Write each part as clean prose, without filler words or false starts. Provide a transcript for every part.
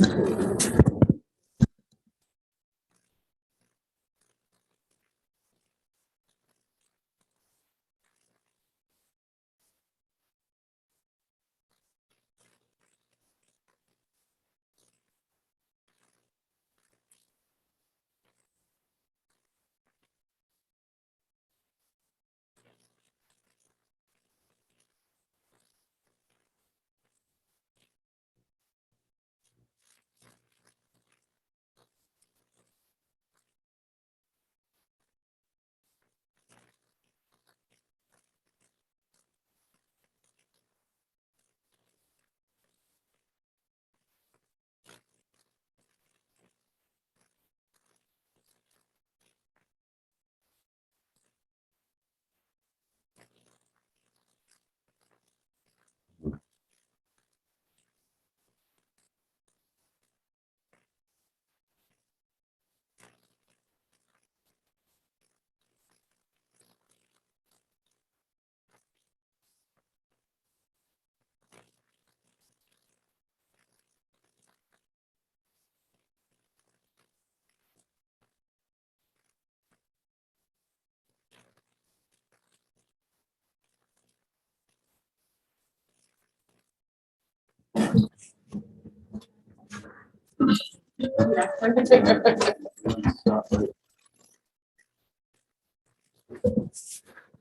Good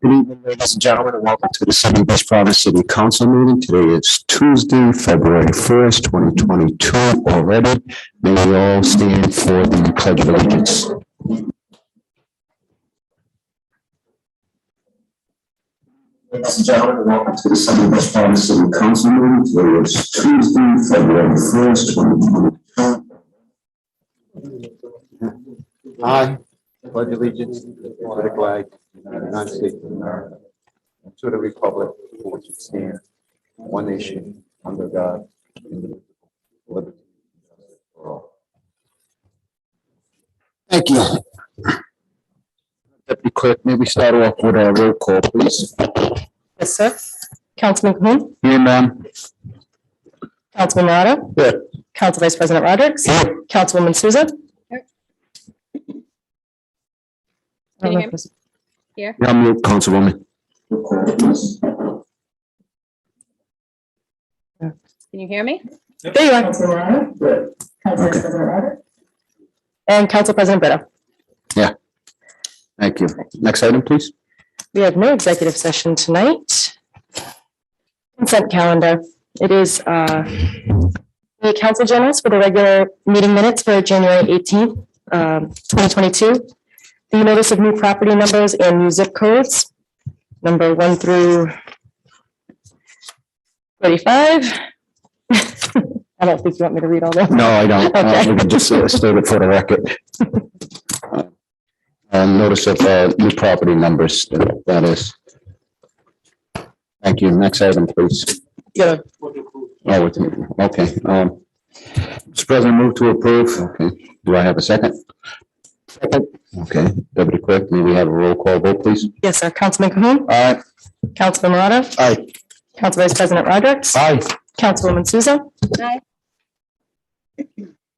evening, ladies and gentlemen, and welcome to the Sunny Beach Providence City Council meeting. Today is Tuesday, February 1st, 2022 already. May we all stand for the Pledge of Allegiance. Ladies and gentlemen, welcome to the Sunny Beach Providence City Council meeting. Today is Tuesday, February 1st, 2022. I pledge allegiance to the flag of the United States of America and to the republic for which it stands, one nation, under God, indivisible, with liberty and justice for all. Thank you. Deputy Clerk, may we start off with a roll call, please? Yes, sir. Councilman Cahoon. Here, ma'am. Councilman Morado. Here. Council Vice President Rodrick. Here. Councilwoman Souza. Can you hear me? Yeah, I'm your Councilwoman. Can you hear me? There you are. Okay. And Council President Brito. Thank you. Next item, please. We have no executive session tonight. Consent calendar. It is the council journals for the regular meeting minutes for January 18th, 2022. The notice of new property numbers and new zip codes, number 1 through 35. I don't think you want me to read all that. No, I don't. Okay. We can just state it for the record. Notice of new property numbers, that is. Thank you. Next item, please. Yeah. Oh, okay. Mr. President, move to approve. Okay. Do I have a second? Second. Okay. Deputy Clerk, may we have a roll call vote, please? Yes, sir. Councilman Cahoon. Aye. Councilman Morado. Aye. Council Vice President Rodrick. Aye. Councilwoman Souza. Aye.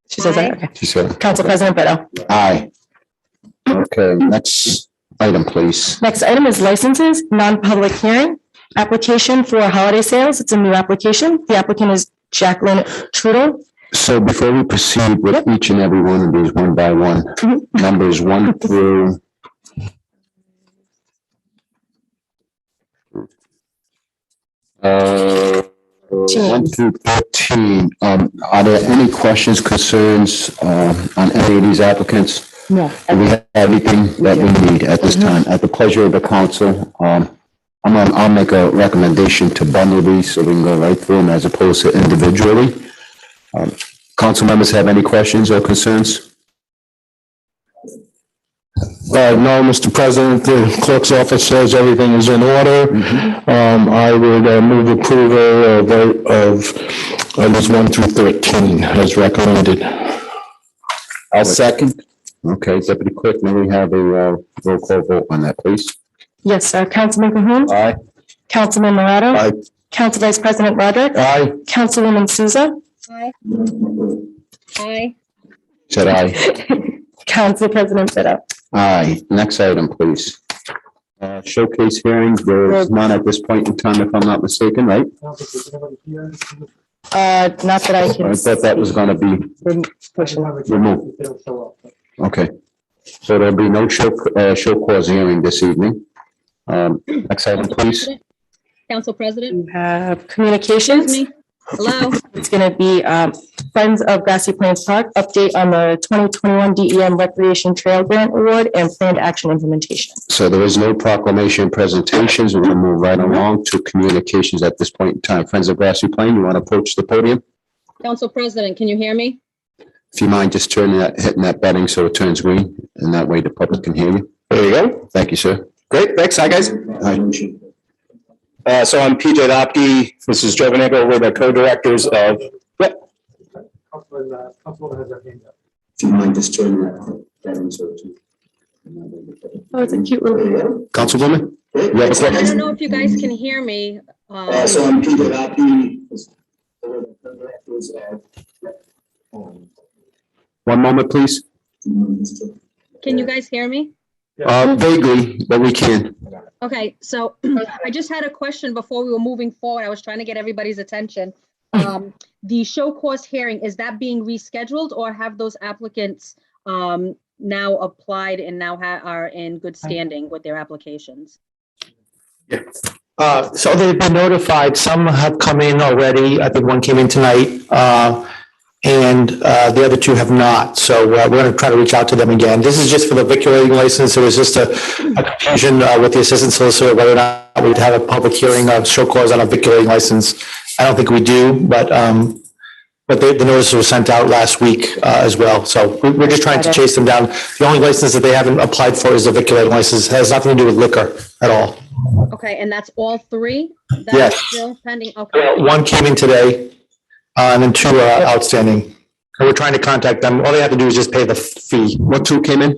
She says that. Aye. Okay. She said. Council President Brito. Aye. Okay. Next item, please. Next item is licenses, non-public hearing, application for holiday sales. It's a new application. The applicant is Jacqueline Trudeau. So before we proceed with each and every one of these one by one, numbers 1 through 1 through 13. Are there any questions, concerns on any of these applicants? No. Do we have everything that we need at this time? At the pleasure of the council, I'll make a recommendation to bundle these so we can go right through them as opposed to individually. Council members have any questions or concerns? No, Mr. President, the clerk's office says everything is in order. I would move approval of items 1 through 13 as recommended. I'll second. Okay, Deputy Clerk, may we have a roll call vote on that, please? Yes, sir. Councilman Cahoon. Aye. Councilman Morado. Aye. Council Vice President Rodrick. Aye. Councilwoman Souza. Aye. Aye. Said aye. Council President Brito. Aye. Next item, please. Showcase hearing, there is none at this point in time, if I'm not mistaken, right? Not that I can. I thought that was gonna be Pushing. removed. Okay. So there'll be no show cause hearing this evening. Next item, please. Council President, You have communications. excuse me. Hello. It's going to be Friends of Grassy Plains Park, update on the 2021 DEM Recreation Trail Grant Award and planned action implementation. So there is no proclamation presentations. We're gonna move right along to communications at this point in time. Friends of Grassy Plain, you want to approach the podium? Council President, can you hear me? If you mind just hitting that button so it turns green, and that way the public can hear you. There you go. Thank you, sir. Great. Thanks. Hi, guys. So I'm PJ Dopke. This is Joe Vanego. We're the co-directors of. Yep. If you mind just turning that button so it. Oh, it's a cute little. Councilwoman? You have a I question? don't know if you guys can hear me. So I'm PJ Dopke. One moment, please. Can you guys hear me? Vaguely, but we can. Okay, so I just had a question before we were moving forward. I was trying to get everybody's attention. The show cause hearing, is that being rescheduled or have those applicants now applied and now are in good standing with their applications? So they've been notified. Some have come in already. I think one came in tonight. And the other two have not. So we're going to try to reach out to them again. This is just for the viculating license. There was just a confusion with the assistant solicitor whether or not we'd have a public hearing of show cause on a viculating license. I don't think we do, but the notice was sent out last week as well. So we're just trying to chase them down. The only license that they haven't applied for is the viculating license. It has nothing to do with liquor at all. Okay, and that's all three? That Yes. is still pending? Okay. One came in today. And then two are outstanding. And we're trying to contact them. All they have to do is just pay the fee. What two came in?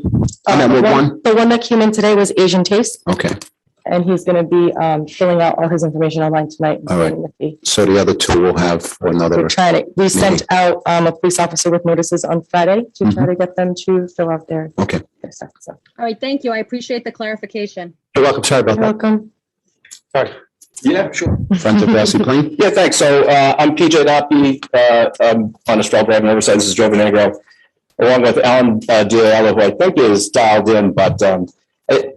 I meant with one? The one that came in today was Asian Taste, Okay, and he's going to be filling out all his information online tonight. and All right. sending the fee. so the other two will have for another. We're trying to, we sent out a police officer with notices on Friday to try to get them to fill out their Okay. stuff. So, All right, thank you. I appreciate the clarification. You're welcome. Sorry about you're that. welcome. Sorry. Yeah, sure. Friends of Grassy Plain? Yeah, thanks. So I'm PJ Dopke. I'm on Estrella Drive in Riverside. This is Joe Vanego, along with Alan Diallo, who I think is dialed in, but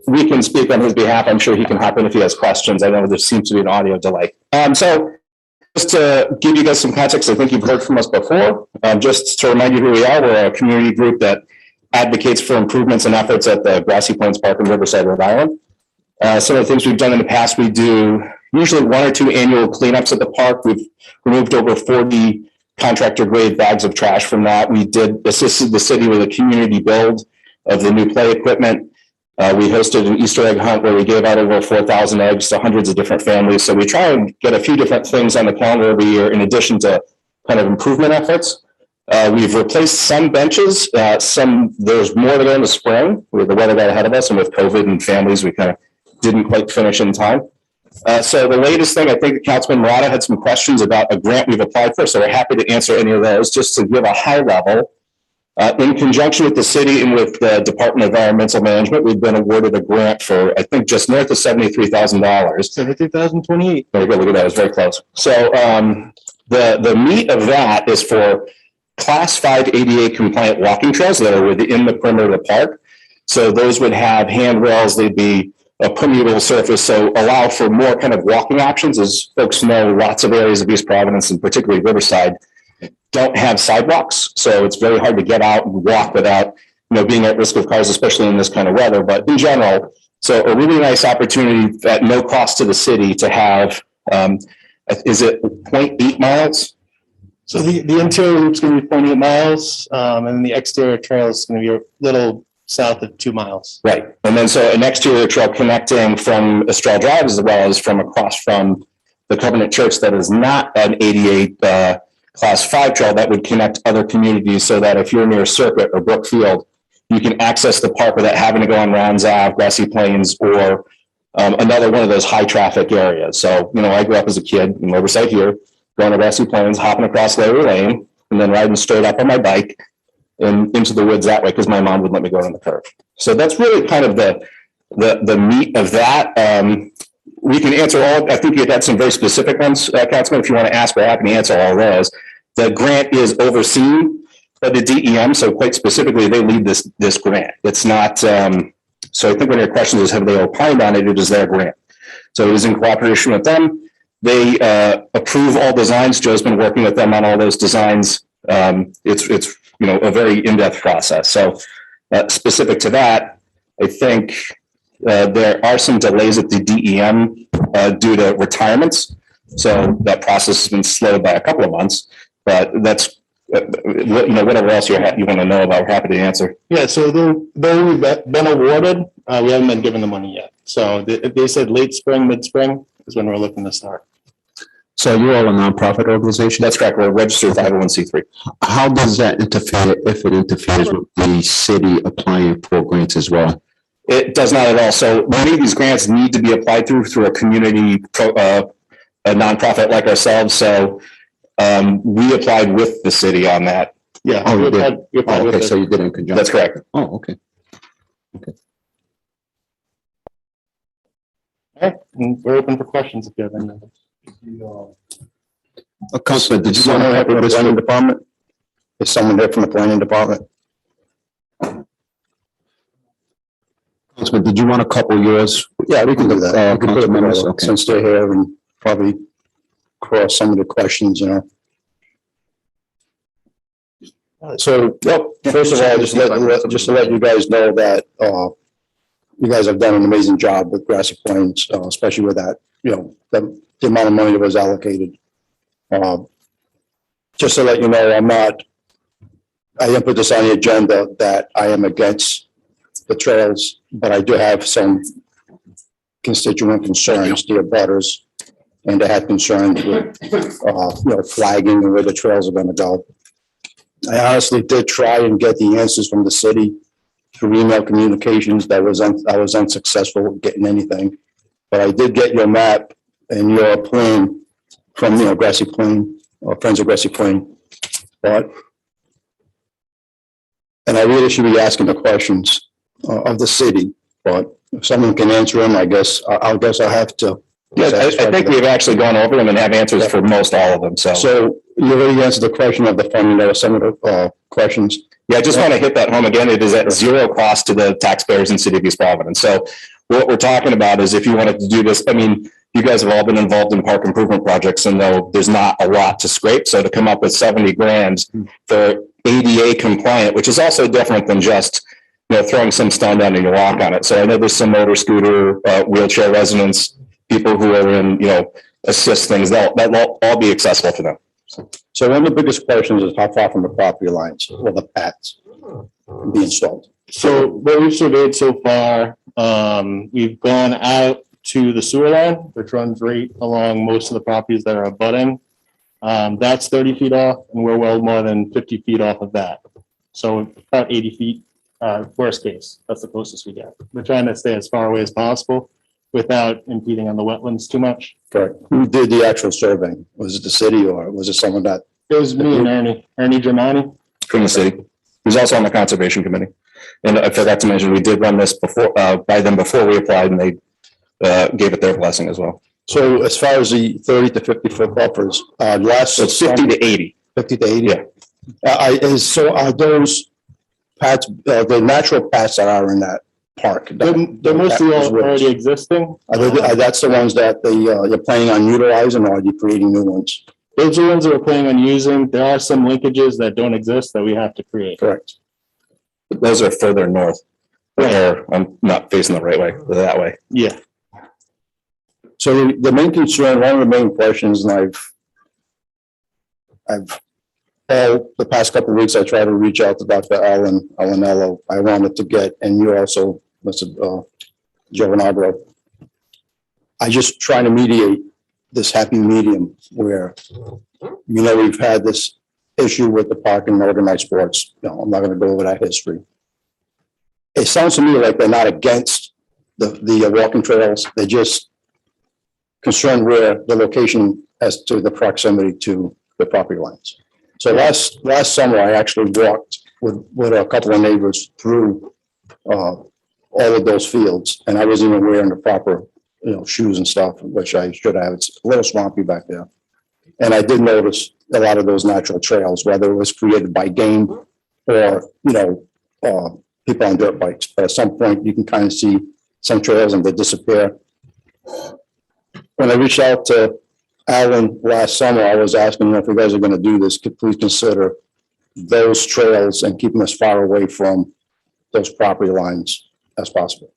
we can speak on his behalf. I'm sure he can hop in if he has questions. I know there seems to be an audio delay. So just to give you guys some context, I think you've heard from us before. Just to remind you who we are, we're a community group that advocates for improvements and efforts at the Grassy Plains Park in Riverside, Rhode Island. Some of the things we've done in the past, we do usually 1 or 2 annual cleanups at the park. We've removed over 40 contractor grade bags of trash from that. We assisted the city with a community build of the new play equipment. We hosted an Easter egg hunt where we gave out over 4,000 eggs to hundreds of different families. So we try and get a few different things on the calendar every year in addition to kind of improvement efforts. We've replaced some benches. There's more to go in the spring with the weather got ahead of us, and with COVID and families, we kind of didn't quite finish in time. So the latest thing, I think Councilman Murata had some questions about a grant we've applied for, so we're happy to answer any of those. Just to give a high level, in conjunction with the city and with the Department of Environmental Management, we've been awarded a grant for, I think, just north of $73,000. $73,028. Very good, look at that, it was very close. So the meat of that is for Class 5 ADA compliant walking trails that are within the perimeter of the park. So those would have handrails, they'd be a permeable surface, so allow for more kind of walking options. As folks know, lots of areas of East Providence and particularly Riverside don't have sidewalks. So it's very hard to get out and walk without, being at risk of cars, especially in this kind of weather. But in general, so a really nice opportunity at no cost to the city to have, is it 0.8 miles? So the interior loop's going to be 0.8 miles, and the exterior trail is going to be a little south of 2 miles. Right. And then so an exterior trail connecting from Estrella Drive as well as from across from the Covenant Church that is not an 88 Class 5 trail that would connect other communities, so that if you're near Circuit or Brookfield, you can access the park without having to go on Rounds Ave, Grassy Plains, or another one of those high traffic areas. So, I grew up as a kid in Riverside here, going to Grassy Plains, hopping across Larry Lane, and then riding straight up on my bike and into the woods that way because my mom wouldn't let me go on the curve. So that's really kind of the meat of that. We can answer all, I think you had some very specific ones, Councilman, if you want to ask, we're happy to answer all of those. The grant is overseen by the DEM, so quite specifically, they lead this grant. It's not, so I think one of your questions is, have they opined on it? It is their grant. So it is in cooperation with them. They approve all designs. Joe's been working with them on all those designs. It's a very in-depth process. So specific to that, I think there are some delays at the DEM due to retirements. So that process has been slowed by a couple of months, but that's, whatever else you want to know about, we're happy to answer. Yeah, so though we've been awarded, we haven't been given the money yet. So they said late spring, mid-spring is when we're looking to start. So you're all a nonprofit organization? That's correct. We're a registered 501c3. How does that interfere, if it interferes with the city applying for grants as well? It does not at all. So many of these grants need to be applied through a community, a nonprofit like ourselves. So we applied with the city on that. Yeah. Oh, you did? Okay, So you did in conjunction? That's correct. Oh, okay. All right, and we're open for questions if you have any. Councilman, did you want to have this planning department? Is someone there from the planning department? Councilman, did you want a couple yours? Yeah, we can do that. We can put them in there, since they're here, and probably cross some of the questions, So, first of all, just to let you guys know that you guys have done an amazing job with Grassy Plains, especially with that, the amount of money that was allocated. Just to let you know, I didn't put this on the agenda that I am against the trails, but I do have some constituent concerns, the abutters, and they had concerns with, flagging and where the trails are going to go. I honestly did try and get the answers from the city through email communications. I was unsuccessful with getting anything, but I did get your map and your plan from, Grassy Plain, or Friends of Grassy Plain. And I really should be asking the questions of the city, but if someone can answer them, I guess I'll have to. Yeah, I think we've actually gone over them and have answers for most all of them. So you already answered the question of the funding. There were some of the questions. Yeah, I just want to hit that home again. It is at zero cost to the taxpayers in City of East Providence. So what we're talking about is if you wanted to do this, I mean, you guys have all been involved in park improvement projects, and though there's not a lot to scrape, so to come up with 70 grand for ADA compliant, which is also different than just throwing some stone down and you walk on it. So I know there's some motor scooter, wheelchair residents, people who are in assist things that'll all be accessible to them. So one of the biggest questions is how far from the property lines will the paths be installed? So what we've surveyed so far, we've gone out to the sewer line, which runs right along most of the properties that are abutting. That's 30 feet off, and we're well more than 50 feet off of that. So about 80 feet, worst case, that's the closest we get. We're trying to stay as far away as possible without impeding on the wetlands too much. Correct. Who did the actual surveying? Was it the city or was it someone that? It was me and Ernie Germani. From the city. He's also on the conservation committee. And I forgot to mention, we did run this before by them before we applied, and they gave it their blessing as well. So as far as the 30 to 50 foot buffers, So it's 50 to 80. 50 to 80? Yeah. So are those paths, the natural paths that are in that park? They're mostly already existing. That's the ones that you're planning on utilizing, or are you creating new ones? Those are ones that we're planning on using. There are some linkages that don't exist that we have to create. Correct. Those are further north. Or I'm not facing the right way, that way. Yeah. So the main concern, one of the main questions, and I've the past couple of weeks, I tried to reach out to Dr. Alanello. I wanted to get, and you also, Mr. Giovanagro. I just trying to mediate this happy medium where, we've had this issue with the park and organized sports. I'm not going to go over that history. It sounds to me like they're not against the walking trails. They're just concerned where the location as to the proximity to the property lines. So last summer, I actually walked with a couple of neighbors through all of those fields, and I wasn't even wearing the proper, shoes and stuff, which I should have. It's a little swampy back there. And I did notice a lot of those natural trails, whether it was created by game or, people on dirt bikes. But at some point, you can kind of see some trails and they disappear. When I reached out to Alan last summer, I was asking him if you guys are going to do this, could please consider those trails and keep them as far away from those property lines as possible.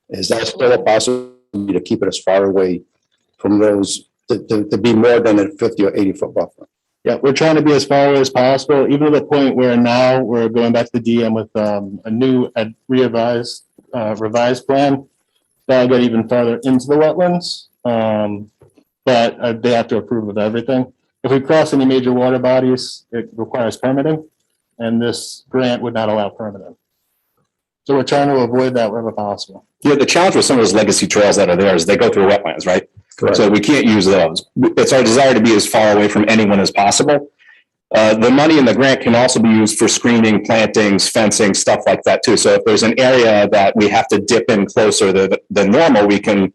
Is that still a possibility to keep it as far away from those, to be more than a 50 or 80 foot buffer? Yeah, we're trying to be as far away as possible, even to the point where now we're going back to the DM with a new revised plan. That'll get even further into the wetlands, but they have to approve of everything. If we cross any major water bodies, it requires permitting, and this grant would not allow permitting. So we're trying to avoid that wherever possible. Yeah, the challenge with some of those legacy trails that are there is they go through wetlands, right? Correct. So we can't use those. It's our desire to be as far away from anyone as possible. The money in the grant can also be used for screening, plantings, fencing, stuff like that too. So if there's an area that we have to dip in closer than normal, we can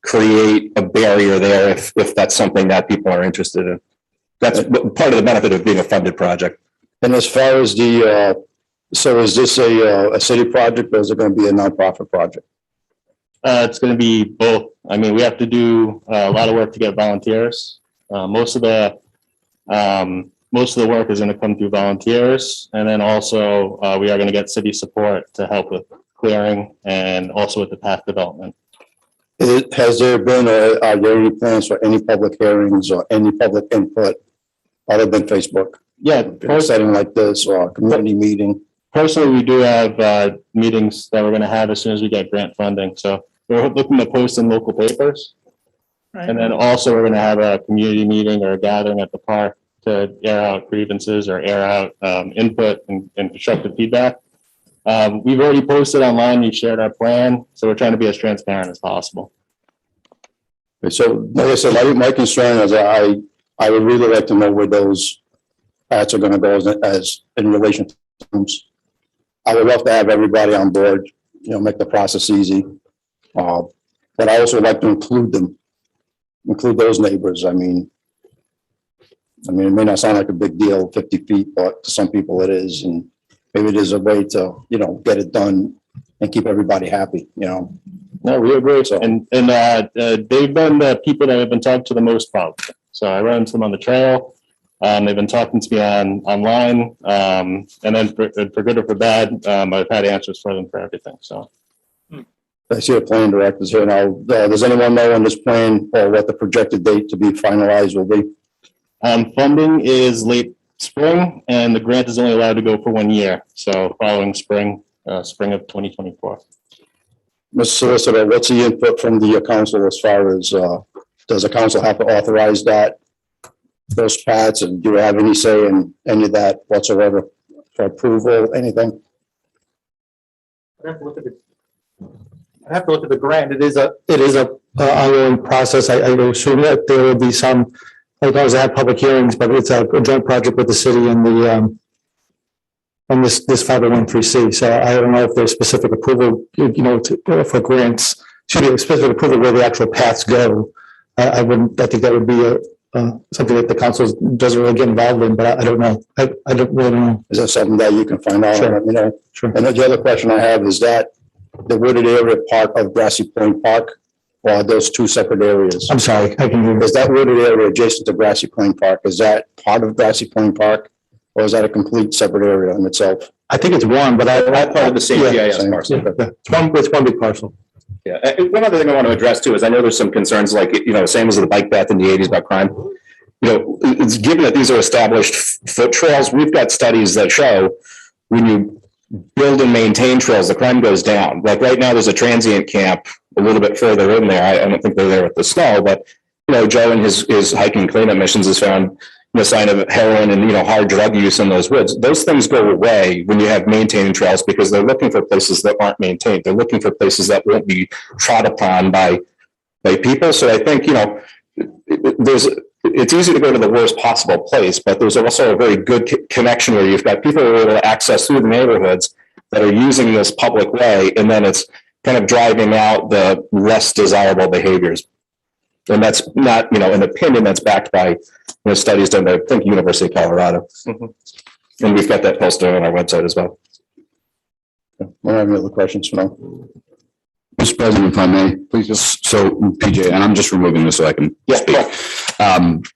create a barrier there if that's something that people are interested in. That's part of the benefit of being a funded project. And as far as so is this a city project or is it going to be a nonprofit project? It's going to be both. I mean, we have to do a lot of work to get volunteers. Most of the work is going to come through volunteers, and then also we are going to get city support to help with clearing and also with the path development. Has there been or are there any plans for any public hearings or any public input other than Facebook? Yeah, In a setting like this or a community meeting? personally, we do have meetings that we're going to have as soon as we get grant funding. So we're looking to post in local papers. And then also we're going to have a community meeting or a gathering at the park to air out grievances or air out input and constructive feedback. We've already posted online, we've shared our plan, so we're trying to be as transparent as possible. So like I said, my concern is I would really like to know where those paths are going to go as in relation to terms. I would love to have everybody on board, make the process easy. But I also like to include those neighbors. I mean, it may not sound like a big deal, 50 feet, but to some people it is. And maybe there's a way to, get it done and keep everybody happy, No, we agree. So- And they've been the people that have been talked to the most probably. So I run into them on the trail. They've been talking to me online. And then for good or for bad, I've had answers for them for everything. So. I see the plan directors here now. Does anyone know on this plan or what the projected date to be finalized will be? Funding is late spring and the grant is only allowed to go for 1 year. So following spring of 2024. Mr. Solicitor, what's the input from the council as far as, does the council have to authorize those pads, and do you have any say in any of that whatsoever for approval, anything? I have to look at the grant. It is a ongoing process. I would assume that there will be some, like always have public hearings, but it's a joint project with the city and the and this 501(c). So I don't know if there's specific approval, for grants, specific approval where the actual paths go. I think that would be something that the council doesn't really get involved in, but I don't know. I don't really know. Is that something that you can find out? Sure. And let me know. Sure. And then the other question I have is that the wooded area part of Grassy Plain Park, or are those two separate areas? I'm sorry. I can hear you. Is that wooded area adjacent to Grassy Plain Park? Is that part of Grassy Plain Park? Or is that a complete separate area in itself? I think it's one, but Not part of the same Yeah, GIS parcel. It's one big parcel. Yeah, one other thing I want to address too is I know there's some concerns like, same as the bike path in the 80s about crime. It's given that these are established foot trails, we've got studies that show when you build and maintain trails, the crime goes down. Like right now, there's a transient camp a little bit further in there. I don't think they're there with the snow, but Joe in his hiking cleanup missions has found the sign of heroin and hard drug use in those woods. Those things go away when you have maintaining trails because they're looking for places that aren't maintained. They're looking for places that won't be trod upon by people. So I think there's it's easy to go to the worst possible place, but there's also a very good connection where you've got people who are able to access through the neighborhoods that are using this public way, and then it's kind of driving out the less desirable behaviors. And that's not, an opinion that's backed by studies done by, I think, University of Colorado. And we've got that posted on our website as well. I don't have any other questions for now. Mr. President, if I may, please just, so PJ, and I'm just removing this so I can speak.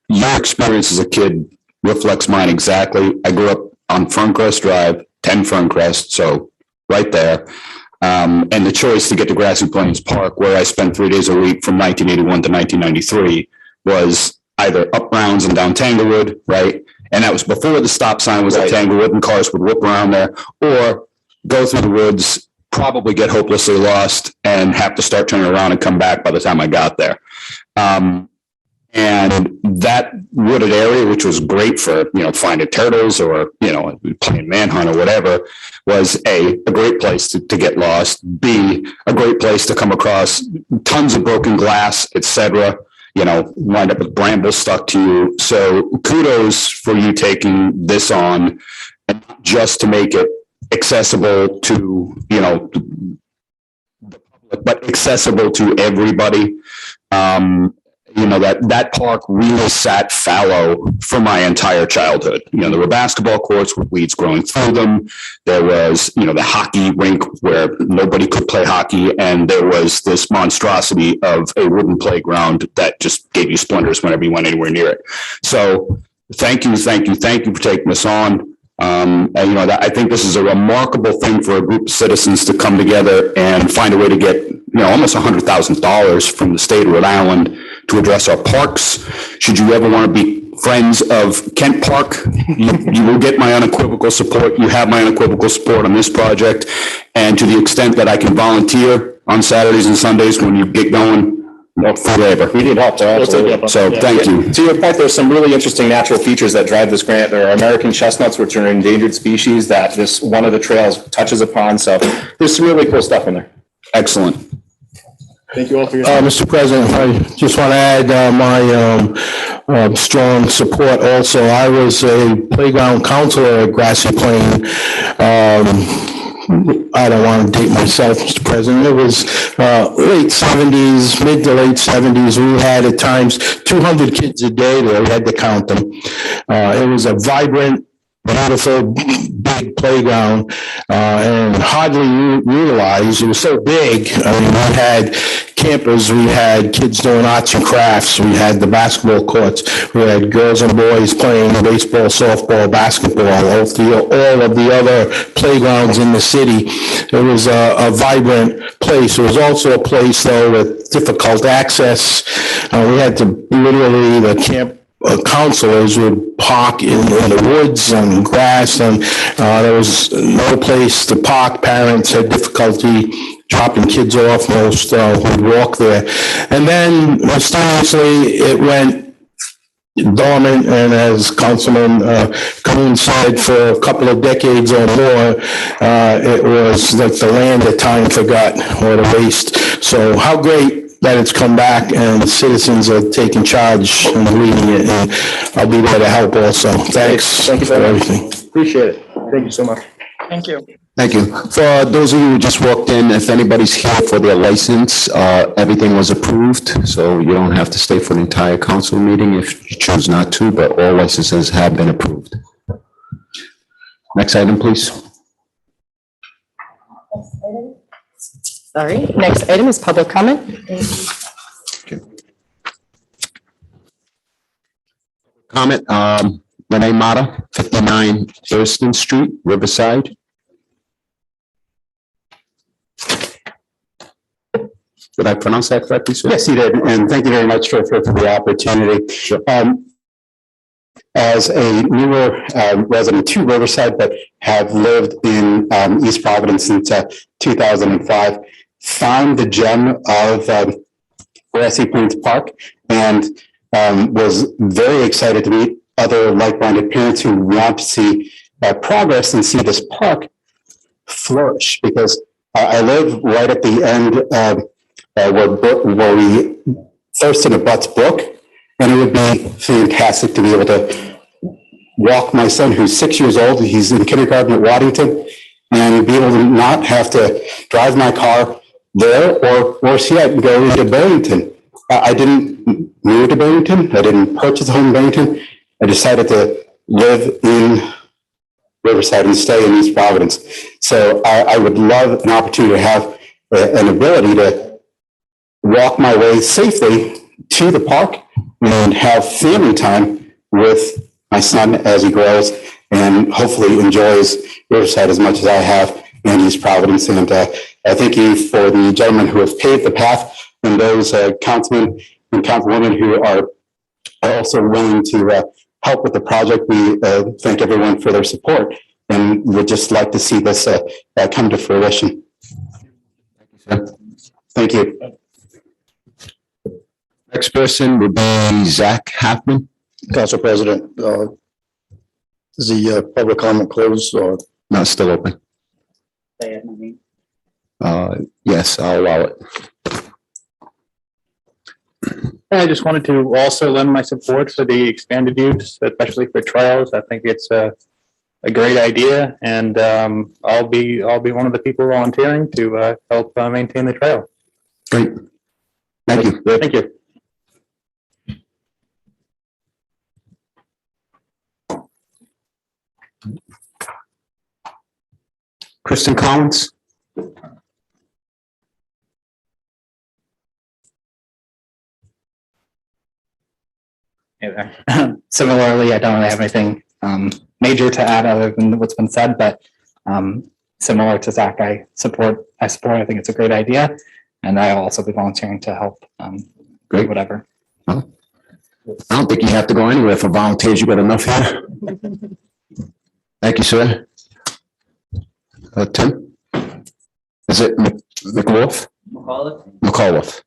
Your experience as a kid reflects mine exactly. I grew up on Ferncrest Drive, 10 Ferncrest, so right there. And the choice to get to Grassy Plains Park, where I spent 3 days a week from 1981 to 1993, was either up Browns and down Tanglewood, right? And that was before the stop sign was at Tanglewood and cars would whip around there, or go through the woods, probably get hopelessly lost and have to start turning around and come back by the time I got there. And that wooded area, which was great for, finding turtles or, playing manhunt or whatever, was a great place to get lost, B, a great place to come across tons of broken glass, etc., wind up with brambles stuck to you. So kudos for you taking this on, and not just to make it accessible to, the public, but accessible to everybody. That park really sat fallow for my entire childhood. There were basketball courts with weeds growing through them. There was, the hockey rink where nobody could play hockey. And there was this monstrosity of a wooden playground that just gave you splinters whenever you went anywhere near it. So thank you for taking this on. I think this is a remarkable thing for a group of citizens to come together and find a way to get, almost $100,000 from the state of Rhode Island to address our parks. Should you ever want to be friends of Kent Park, you will get my unequivocal support. You have my unequivocal support on this project. And to the extent that I can volunteer on Saturdays and Sundays when you get going, forever. We need help, so absolutely. So thank you. To your point, there's some really interesting natural features that drive this grant. There are American chestnuts, which are an endangered species that this one of the trails touches upon. So there's some really cool stuff in there. Excellent. Thank you all for your time. Mr. President, I just want to add my strong support also. I was a playground counselor at Grassy Plain. I don't want to date myself, Mr. President. It was late 70s, mid to late 70s. We had at times 200 kids a day there. We had to count them. It was a vibrant, beautiful, big playground, and hardly utilized. It was so big. I mean, we had campers, we had kids doing arts and crafts, we had the basketball courts, we had girls and boys playing baseball, softball, basketball, all of the other playgrounds in the city. It was a vibrant place. It was also a place, though, with difficult access. We had to literally, the camp counselors would park in the woods and grass, and there was no place to park. Parents had difficulty dropping kids off. Most would walk there. And then mysteriously it went dormant, and as Councilman Coon said, for a couple of decades or more, it was like the land that time forgot, or a waste. So how great that it's come back and citizens are taking charge and leading it, and I'll be there to help also. Thanks. Thank you for everything. Appreciate it. Thank you so much. Thank you. Thank you. For those of you who just walked in, if anybody's here for their license, everything was approved, so you don't have to stay for the entire council meeting if you choose not to, but all licenses have been approved. Next item, please. Sorry. Next item is public comment. Comment, Renee Mata, 59 Thurston Street, Riverside. Did I pronounce that correctly, sir? Yes, you did, and thank you very much for the opportunity. Sure. As a newer resident to Riverside, but have lived in East Providence since 2005, found the gem of Grassy Plains Park, and was very excited to meet other like-minded parents who want to see progress and see this park flourish, because I live right at the end where Thurston abuts Brook, And it would be fantastic to be able to walk my son, who's 6 years old. He's in kindergarten at Waddington, and be able to not have to drive my car there, or worse yet, go into Barrington. I didn't move to Barrington. I didn't purchase a home in Barrington. I decided to live in Riverside and stay in East Providence. So I would love an opportunity to have an ability to walk my way safely to the park and have family time with my son as he grows and hopefully enjoys Riverside as much as I have in East Providence. And I thank you for the gentlemen who have paved the path and those councilmen and councilwomen who are also willing to help with the project. We thank everyone for their support and would just like to see this come to fruition. Thank you. Next person would be Zach Hoffman. Council President, is the public comment closed or? No, it's still open. Yes, I'll allow it. I just wanted to also lend my support for the expanded use, especially for trails. I think it's a great idea, and I'll be one of the people volunteering to help maintain the trail. Great. Thank you. Thank you. Kristen Collins. Hey there. Similarly, I don't really have anything major to add other than what's been said, but similar to Zach, I support. I think it's a great idea, and I'll also be volunteering to help. Great. Whatever. I don't think you have to go anywhere for volunteers. You got enough here. Thank you, sir. Tim? Is it McAuliffe? McAuliffe.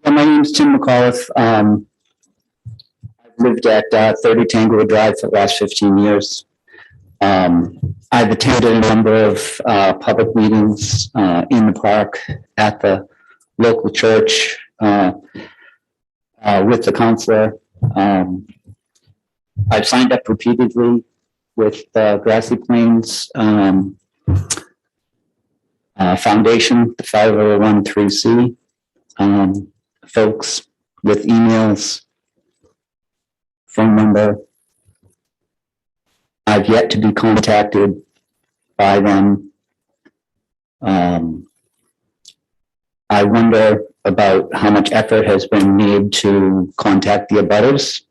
Yeah, my name is Tim McAuliffe. I've lived at 30 Tanglewood Drive for the last 15 years. I've attended a number of public meetings in the park, at the local church, with the counselor. I've signed up repeatedly with Grassy Plains Foundation, the 501(c)(3) folks, with emails, phone number. I've yet to be contacted by them. I wonder about how much effort has been made to contact the abutters.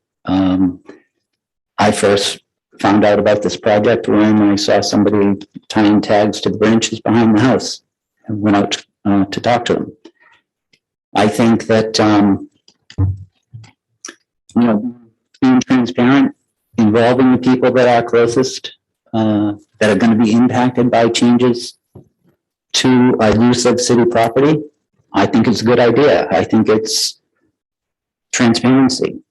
I first found out about this project when I saw somebody tying tags to the branches behind the house and went out to talk to them. I think that, being transparent, involving the people that are closest, that are going to be impacted by changes to use of city property, I think it's a good idea. I think it's transparency.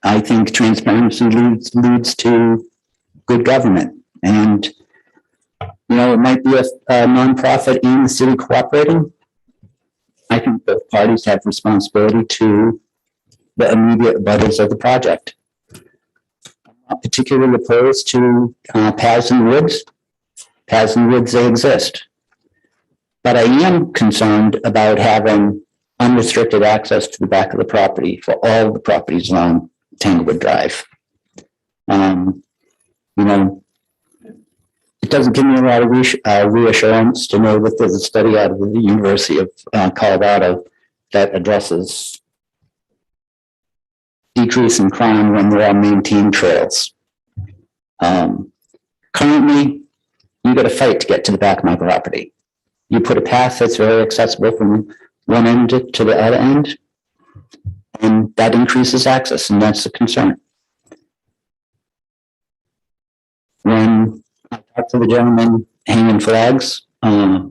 I think transparency leads to good government. And, it might be a nonprofit in the city cooperating. I think both parties have responsibility to the immediate abutters of the project. I'm not particularly opposed to paths in the woods. Paths in the woods, they exist. But I am concerned about having unrestricted access to the back of the property for all the properties along Tanglewood Drive. It doesn't give me a lot of reassurance to know that there's a study out of the University of Colorado that addresses decrease in crime when there are maintained trails. Currently, you got to fight to get to the back of my property. You put a path that's very accessible from one end to the other end, and that increases access, and that's a concern. When I talked to the gentleman hanging flags a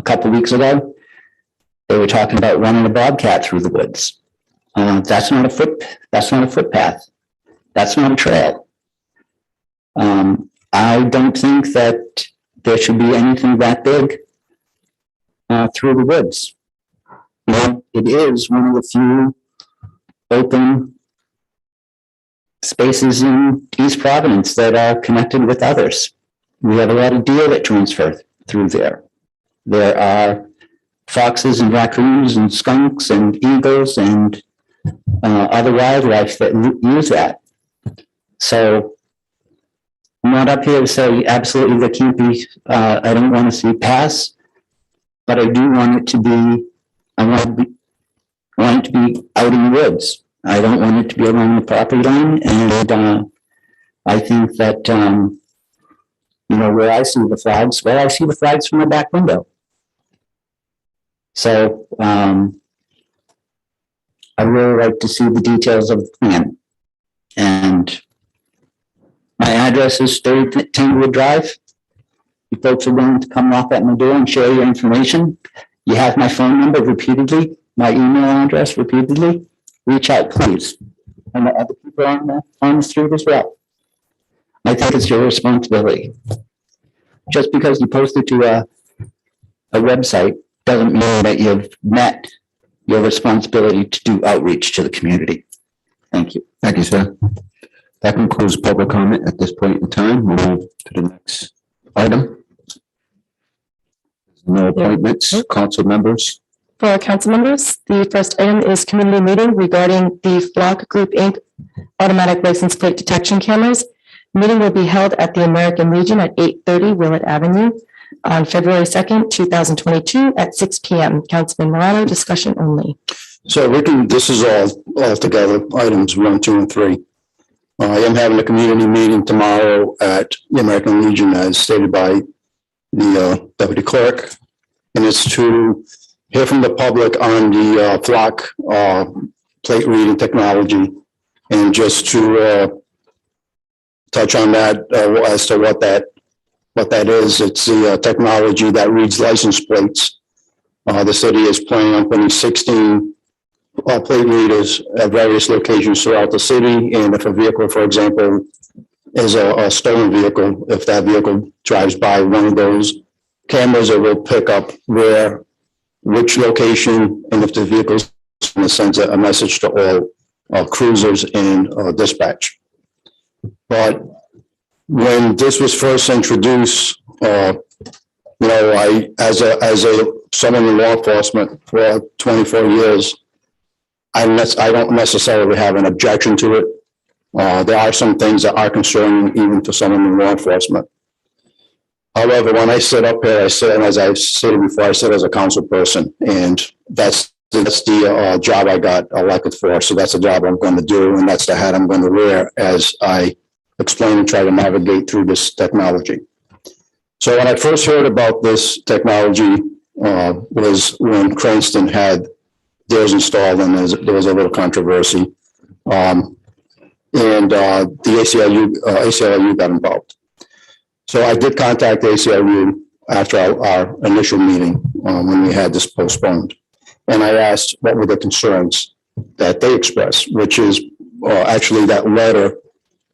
couple weeks ago, they were talking about running a bobcat through the woods. That's not a footpath. That's not a trail. I don't think that there should be anything that big through the woods. It is one of the few open spaces in East Providence that are connected with others. We have a lot of deer that transfer through there. There are foxes and raccoons and skunks and eagles and other wildlife that use that. So I'm not up here to say absolutely there can't be, I don't want to see pass, but I do want it to be, I want it to be out in the woods. I don't want it to be along the property line. And I think that, where I see the flags, well, I see the flags from my back window. So I really like to see the details of the plan. And my address is 30 Tanglewood Drive. You folks are willing to come knock at my door and share your information. You have my phone number repeatedly, my email address repeatedly. Reach out, please. And the other people on the street as well. I think it's your responsibility. Just because you post it to a website doesn't mean that you've met your responsibility to do outreach to the community. Thank you. Thank you, sir. That concludes public comment at this point in time. We'll move to the next item. No appointments, council members. For council members, the first item is community meeting regarding the Flock Group Inc. automatic license plate detection cameras. Meeting will be held at the American Legion at 830 Willett Avenue on February 2nd, 2022 at 6 p.m. Councilman Morano, discussion only. So this is all together, items 1, 2, and 3. I am having a community meeting tomorrow at the American Legion as stated by the deputy clerk. And it's to hear from the public on the Flock plate reading technology and just to touch on that as to what that is. It's the technology that reads license plates. The city is planning on putting 16 plate readers at various locations throughout the city. And if a vehicle, for example, is a stolen vehicle, if that vehicle drives by one of those cameras, it will pick up which location, and if the vehicle's, and it sends a message to all cruisers and dispatch. But when this was first introduced, I, as someone in law enforcement for 24 years, I don't necessarily have an objection to it. There are some things that are concerning even to someone in law enforcement. However, when I sit up here, I sit, and as I've stated before, I sit as a council person, and that's the job I got elected for. So that's the job I'm going to do, and that's the hat I'm going to wear as I explain and try to navigate through this technology. So when I first heard about this technology was when Cranston had theirs installed, and there was a little controversy, and the ACLU got involved. So I did contact the ACLU after our initial meeting when we had this postponed. And I asked what were the concerns that they expressed, which is actually that letter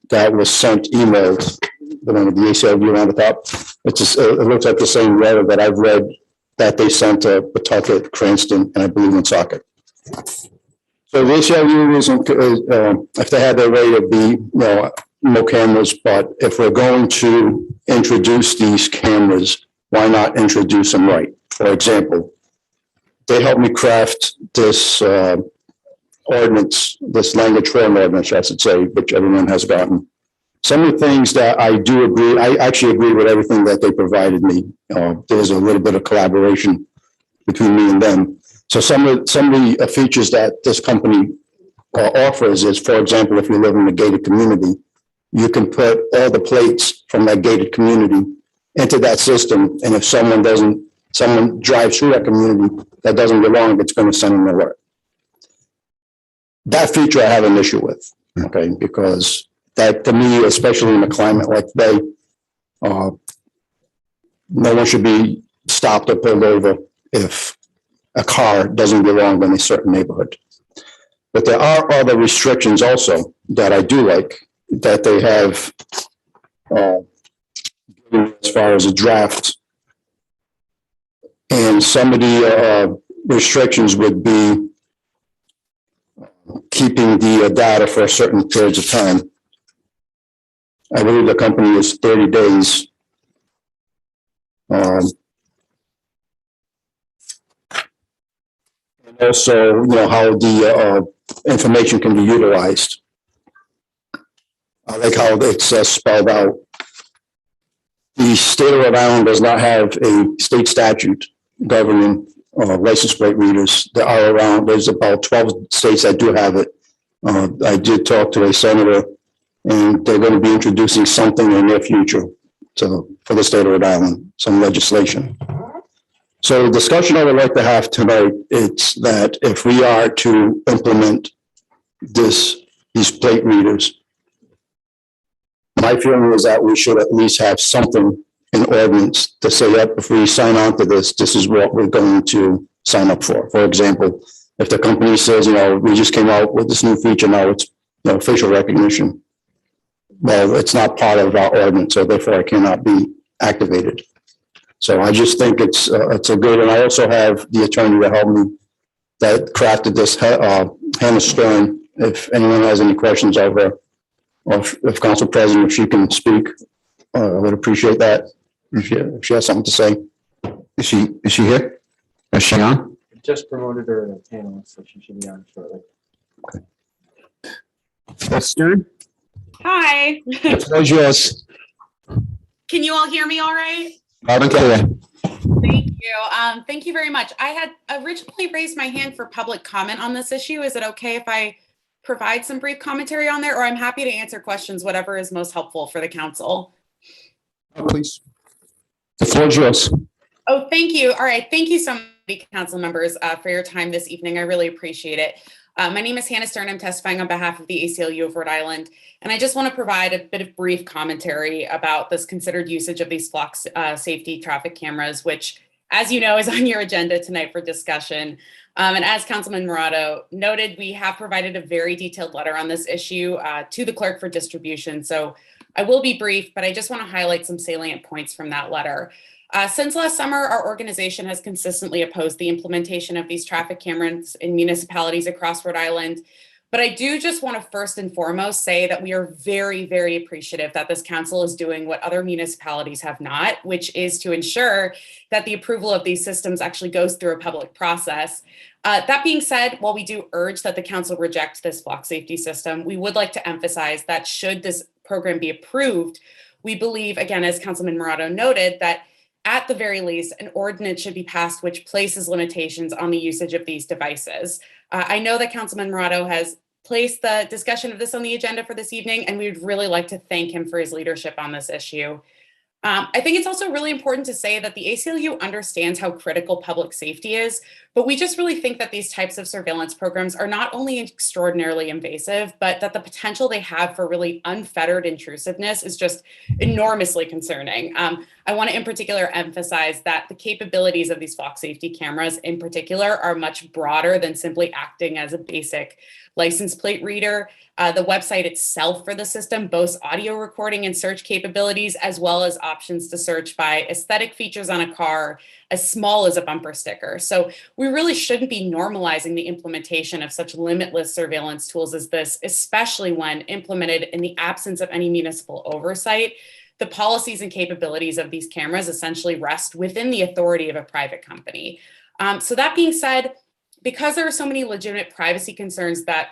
that was sent, emailed, the one with the ACLU on the top. It looks like the same letter that I've read that they sent to Pawtucket, Cranston, and I believe in Socket. So the ACLU isn't, if they had their way, it'd be, no cameras, but if we're going to introduce these cameras, why not introduce them right? For example, they helped me craft this ordinance, this language form ordinance, I should say, which everyone has gotten. Some of the things that I do agree, I actually agree with everything that they provided me. There's a little bit of collaboration between me and them. So some of the features that this company offers is, for example, if you live in a gated community, you can put all the plates from that gated community into that system. And if someone drives through that community that doesn't belong, it's going to send an alert. That feature I have an issue with, okay? Because that, to me, especially in a climate like today, no one should be stopped or pulled over if a car doesn't belong in a certain neighborhood. But there are other restrictions also that I do like, that they have as far as a draft. And some of the restrictions would be keeping the data for certain periods of time. I believe the company is 30 days. And also, how the information can be utilized. I like how it's spelled out. The state of Rhode Island does not have a state statute governing license plate readers. There are around, there's about 12 states that do have it. I did talk to a senator, and they're going to be introducing something in the near future for the state of Rhode Island, some legislation. So the discussion I would like to have tonight is that if we are to implement these plate readers, my feeling is that we should at least have something in ordinance to say, yep, if we sign on to this, this is what we're going to sign up for. For example, if the company says, we just came out with this new feature, now it's facial recognition. Well, it's not part of our ordinance, so therefore it cannot be activated. So I just think it's a good, and I also have the attorney to help me that crafted this, Hannah Stern. If anyone has any questions of her, or if Council President, if she can speak, I would appreciate that. If she has something to say. Is she here? Is she on? Just promoted her to a panelist, so she should be on shortly. Stern? Hi. The floor is yours. Can you all hear me all right? Loud and clear. Thank you. Thank you very much. I had originally raised my hand for public comment on this issue. Is it okay if I provide some brief commentary on there, or I'm happy to answer questions, whatever is most helpful for the council? Please. The floor is yours. Oh, thank you. All right. Thank you so much, council members, for your time this evening. I really appreciate it. My name is Hannah Stern. I'm testifying on behalf of the ACLU of Rhode Island. And I just want to provide a bit of brief commentary about this considered usage of these flock safety traffic cameras, which, as you know, is on your agenda tonight for discussion. And as Councilman Morato noted, we have provided a very detailed letter on this issue to the clerk for distribution. So I will be brief, but I just want to highlight some salient points from that letter. Since last summer, our organization has consistently opposed the implementation of these traffic cameras in municipalities across Rhode Island. But I do just want to first and foremost say that we are very, very appreciative that this council is doing what other municipalities have not, which is to ensure that the approval of these systems actually goes through a public process. That being said, while we do urge that the council reject this flock safety system, we would like to emphasize that should this program be approved, we believe, again, as Councilman Morato noted, that at the very least, an ordinance should be passed which places limitations on the usage of these devices. I know that Councilman Morato has placed the discussion of this on the agenda for this evening, and we would really like to thank him for his leadership on this issue. I think it's also really important to say that the ACLU understands how critical public safety is, but we just really think that these types of surveillance programs are not only extraordinarily invasive, but that the potential they have for really unfettered intrusiveness is just enormously concerning. I want to in particular emphasize that the capabilities of these flock safety cameras in particular are much broader than simply acting as a basic license plate reader. The website itself for the system boasts audio recording and search capabilities, as well as options to search by aesthetic features on a car as small as a bumper sticker. So we really shouldn't be normalizing the implementation of such limitless surveillance tools as this, especially when implemented in the absence of any municipal oversight. The policies and capabilities of these cameras essentially rest within the authority of a private company. So that being said, because there are so many legitimate privacy concerns that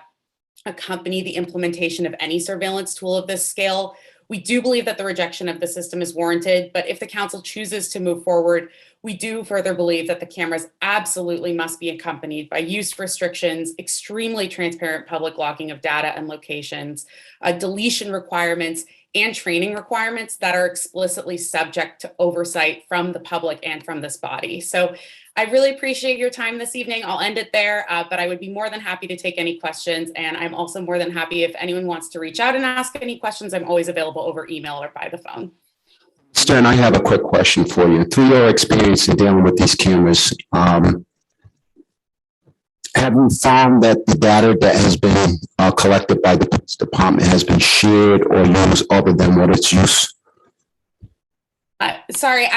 accompany the implementation of any surveillance tool of this scale, we do believe that the rejection of the system is warranted. But if the council chooses to move forward, we do further believe that the cameras absolutely must be accompanied by use restrictions, extremely transparent public logging of data and locations, deletion requirements, and training requirements that are explicitly subject to oversight from the public and from this body. So I really appreciate your time this evening. I'll end it there, but I would be more than happy to take any questions. And I'm also more than happy if anyone wants to reach out and ask any questions. I'm always available over email or by the phone. Stern, I have a quick question for you. Through your experience in dealing with these cameras, have you found that the data that has been collected by the police department has been shared or used other than what it's used? Sorry,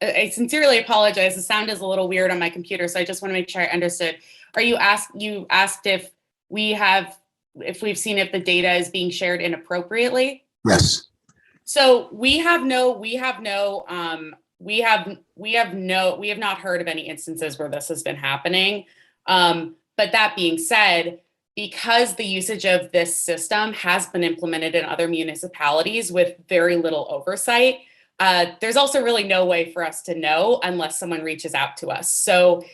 I sincerely apologize. The sound is a little weird on my computer, so I just want to make sure I understood. You asked if if we've seen if the data is being shared inappropriately. Yes. So we have not heard of any instances where this has been happening. But that being said, because the usage of this system has been implemented in other municipalities with very little oversight, there's also really no way for us to know unless someone reaches out to us. So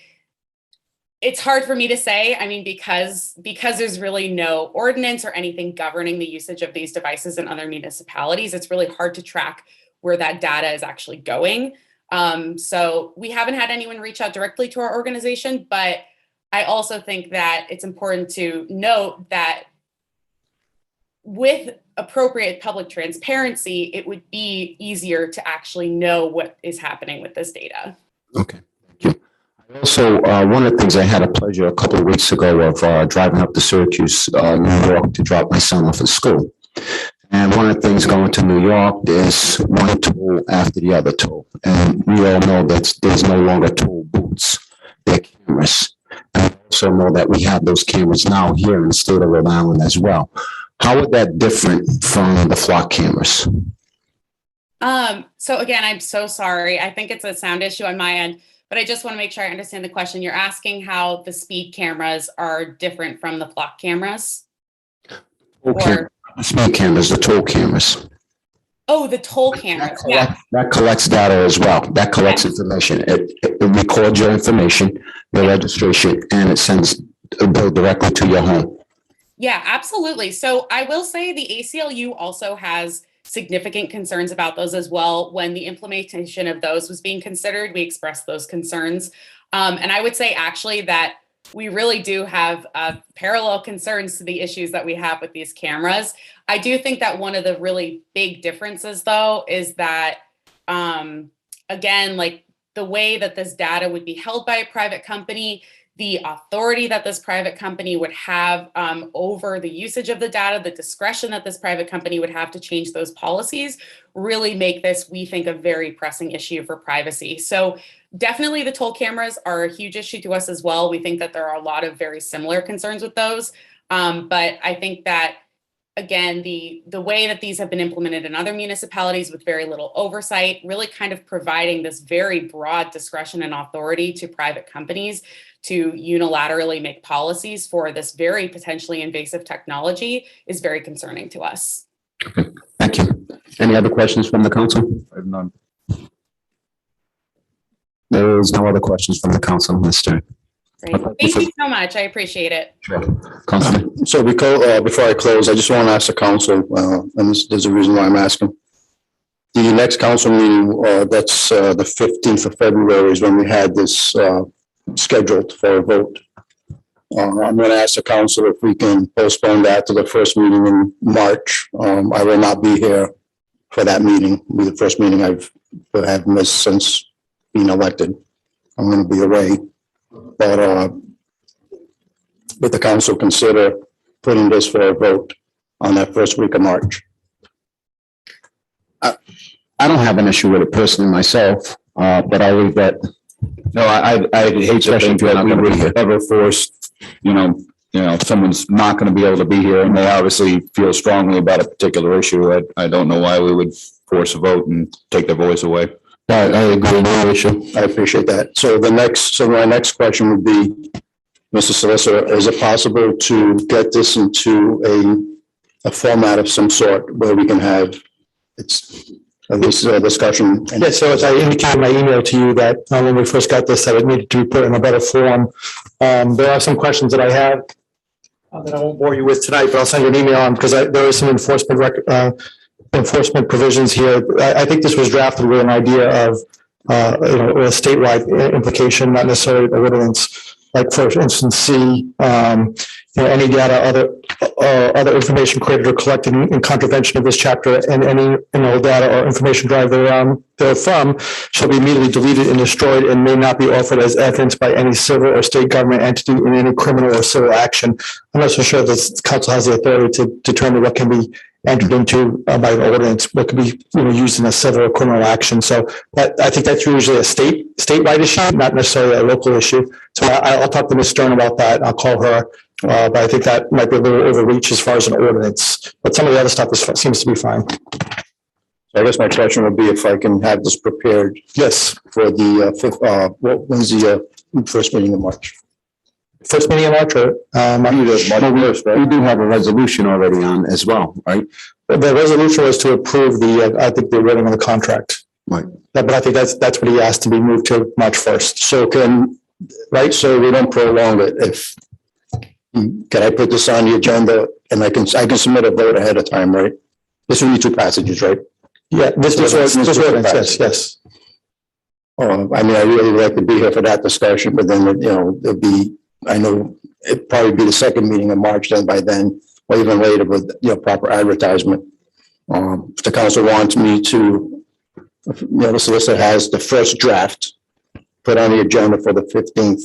it's hard for me to say, I mean, because there's really no ordinance or anything governing the usage of these devices in other municipalities, it's really hard to track where that data is actually going. So we haven't had anyone reach out directly to our organization, but I also think that it's important to note that with appropriate public transparency, it would be easier to actually know what is happening with this data. Okay, thank you. Also, one of the things I had a pleasure a couple of weeks ago of driving up to Syracuse, New York, to drop my son off at school. And one of the things going to New York is one toll after the other toll. And we all know that there's no longer toll booths, they're cameras. And I also know that we have those cameras now here in the state of Rhode Island as well. How is that different from the flock cameras? So again, I'm so sorry. I think it's a sound issue on my end, but I just want to make sure I understand the question. You're asking how the speed cameras are different from the flock cameras? Okay. Speed cameras, the toll cameras. Oh, the toll cameras. Yeah. That collects data as well. That collects information. It records your information, your registration, and it sends a bill directly to your home. Yeah, absolutely. So I will say the ACLU also has significant concerns about those as well. When the implementation of those was being considered, we expressed those concerns. And I would say actually that we really do have parallel concerns to the issues that we have with these cameras. I do think that one of the really big differences, though, is that, again, like the way that this data would be held by a private company, the authority that this private company would have over the usage of the data, the discretion that this private company would have to change those policies, really make this, we think, a very pressing issue for privacy. So definitely the toll cameras are a huge issue to us as well. We think that there are a lot of very similar concerns with those. But I think that, again, the way that these have been implemented in other municipalities with very little oversight, really kind of providing this very broad discretion and authority to private companies to unilaterally make policies for this very potentially invasive technology is very concerning to us. Okay, thank you. Any other questions from the council? I have none. There is no other questions from the council, Mr. Great. Thank you so much. I appreciate it. Sure. Councilman. So before I close, I just want to ask the council, and there's a reason why I'm asking. The next council meeting, that's the 15th of February is when we had this scheduled for a vote. I'm going to ask the council if we can postpone that to the first meeting in March. I will not be here for that meeting. It'll be the first meeting I've missed since being elected. I'm going to be away. But would the council consider putting this for a vote on that first week of March? I don't have an issue with it personally myself, but I'll leave that. No, I hate to think that we would ever force, if someone's not going to be able to be here and they obviously feel strongly about a particular issue. I don't know why we would force a vote and take their voice away. I agree, no issue. I appreciate that. So my next question would be, Mr. Solicitor, is it possible to get this into a format of some sort where we can have at least a discussion? Yeah, so as I indicated in my email to you that when we first got this, that it needed to be put in a better form. There are some questions that I have that I won't bore you with tonight, but I'll send you an email on because there is some enforcement provisions here. I think this was drafted with an idea of a statewide implication, not necessarily the ordinance. Like for instance, C, any data, other information created or collected in contravention of this chapter, and any data or information derived therefrom shall be immediately deleted and destroyed, and may not be offered as evidence by any civil or state government entity in any criminal or civil action. I'm not so sure this council has the authority to determine what can be entered into by an ordinance, what could be used in a civil or criminal action. So I think that's usually a statewide issue, not necessarily a local issue. So I'll talk to Ms. Stern about that. I'll call her But I think that might be a little overreach as far as an ordinance, but some of the other stuff seems to be fine. So I guess my question would be if I can have this prepared. Yes. For the fifth, when's the first meeting in March? First meeting in March, or, We do have a resolution already on as well, right? the resolution was to approve I think the wording on the contract. Right. But I think that's what he asked to be moved to March 1st. So so we don't prolong it, can I put this on the agenda and I can submit a vote ahead of time, right? This will be two passages, right? Yeah, this ordinance, yes. I mean, I really would like to be here for that discussion, but then, I know it'd probably be the second meeting in March then by then, or even later with, proper advertisement. If the council wants me to, the solicitor has the first draft put on the agenda for the 15th,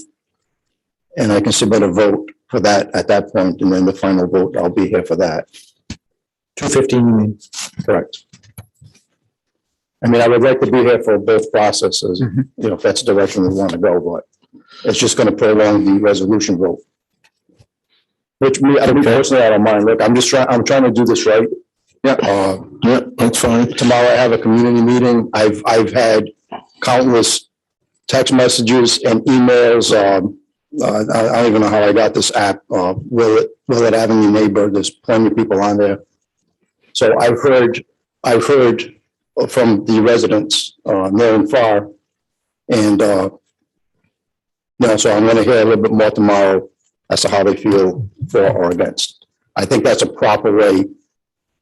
and I can submit a vote for that at that point, and then the final vote, I'll be here for that. 2:15, you mean? Correct. I mean, I would like to be here for both processes, if that's the direction we want to go, but it's just going to prolong the resolution vote. Which personally, I don't mind. Look, I'm trying to do this right. Yeah, that's fine. Tomorrow I have a community meeting. I've had countless text messages and emails. I don't even know how I got this app. Will it Avenue Neighbor? There's plenty of people on there. So I've heard from the residents near and far, and so I'm going to hear a little bit more tomorrow as to how they feel for or against. I think that's a proper way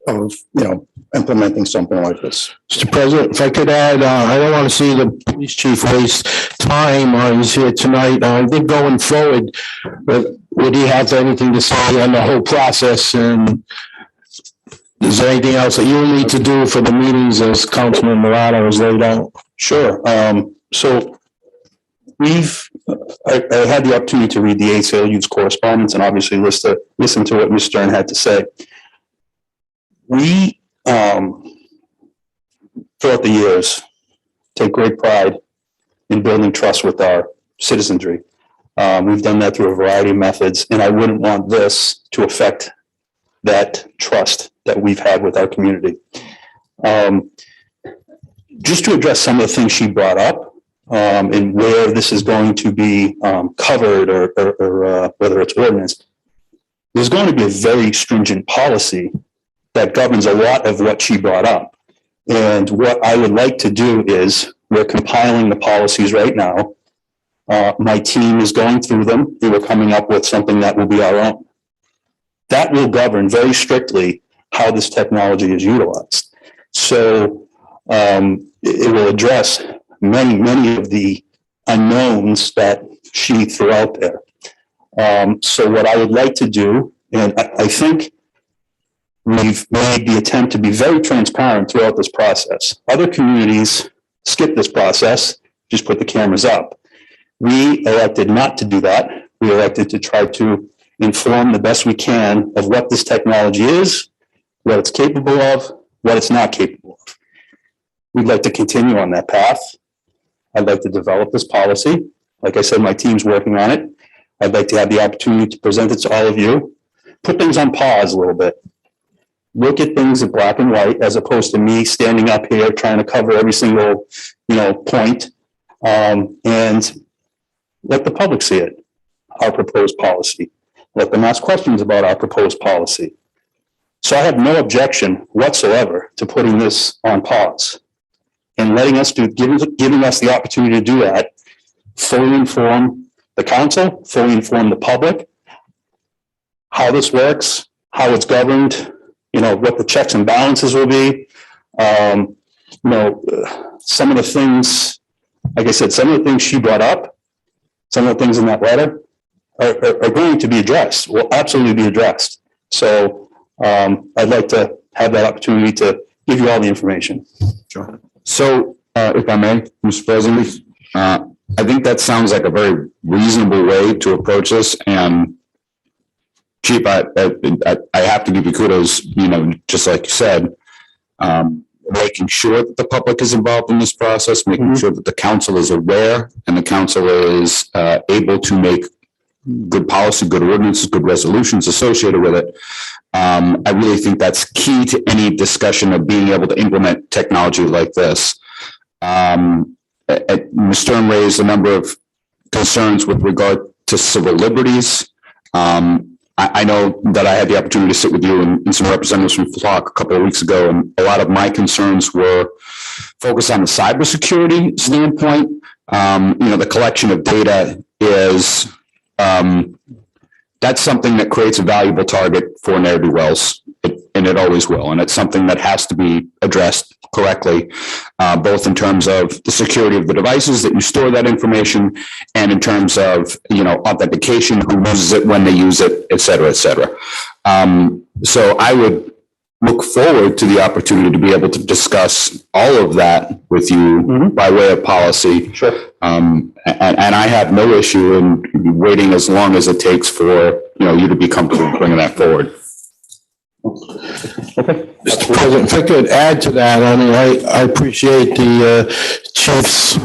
of implementing something like this. Mr. President, if I could add, I don't want to see the police chief waste time on he's here tonight. I think going forward, would he have anything to say on the whole process, and is there anything else that you need to do for the meetings as Councilman Morado has laid out? Sure. So I had the opportunity to read the ACLU's correspondence and obviously listen to what Ms. Stern had to say. We, throughout the years, take great pride in building trust with our citizenry. We've done that through a variety of methods, and I wouldn't want this to affect that trust that we've had with our community. Just to address some of the things she brought up, and where this is going to be covered or whether it's ordinance, there's going to be a very stringent policy that governs a lot of what she brought up. And what I would like to do is, we're compiling the policies right now. My team is going through them, and we're coming up with something that will be our own. That will govern very strictly how this technology is utilized. So it will address many of the unknowns that she threw out there. So what I would like to do, and I think we've made the attempt to be very transparent throughout this process. Other communities skip this process, just put the cameras up. We elected not to do that. We elected to try to inform the best we can of what this technology is, what it's capable of, what it's not capable of. We'd like to continue on that path. I'd like to develop this policy. Like I said, my team's working on it. I'd like to have the opportunity to present it to all of you, put things on pause a little bit. Look at things in black and white, as opposed to me standing up here trying to cover every single, point, and let the public see it, our proposed policy. Let them ask questions about our proposed policy. So I have no objection whatsoever to putting this on pause and letting us giving us the opportunity to do that, fully inform the council, fully inform the public, how this works, how it's governed, what the checks and balances will be. Some of the things, like I said, some of the things she brought up, some of the things in that letter are going to be addressed, will absolutely be addressed. So I'd like to have that opportunity to give you all the information. Sure. So if I may, Mr. President, I think that sounds like a very reasonable way to approach this. And Chief, I have to give you kudos, just like you said, making sure that the public is involved in this process, making sure that the council is aware and the council is able to make good policy, good ordinances, good resolutions associated with it. I really think that's key to any discussion of being able to implement technology like this. Ms. Stern raised a number of concerns with regard to civil liberties. I know that I had the opportunity to sit with you and some representatives from Flock a couple of weeks ago, and a lot of my concerns were focused on the cybersecurity standpoint. The collection of data is, that's something that creates a valuable target for ne'er-do-wells, and it always will. And it's something that has to be addressed correctly, both in terms of the security of the devices that you store that information, and in terms of, authentication, who uses it, when they use it, et cetera, et cetera. So I would look forward to the opportunity to be able to discuss all of that with you by way of policy. Sure. And I have no issue in waiting as long as it takes for, you to be comfortable bringing that forward. Mr. President, if I could add to that, I appreciate the chief's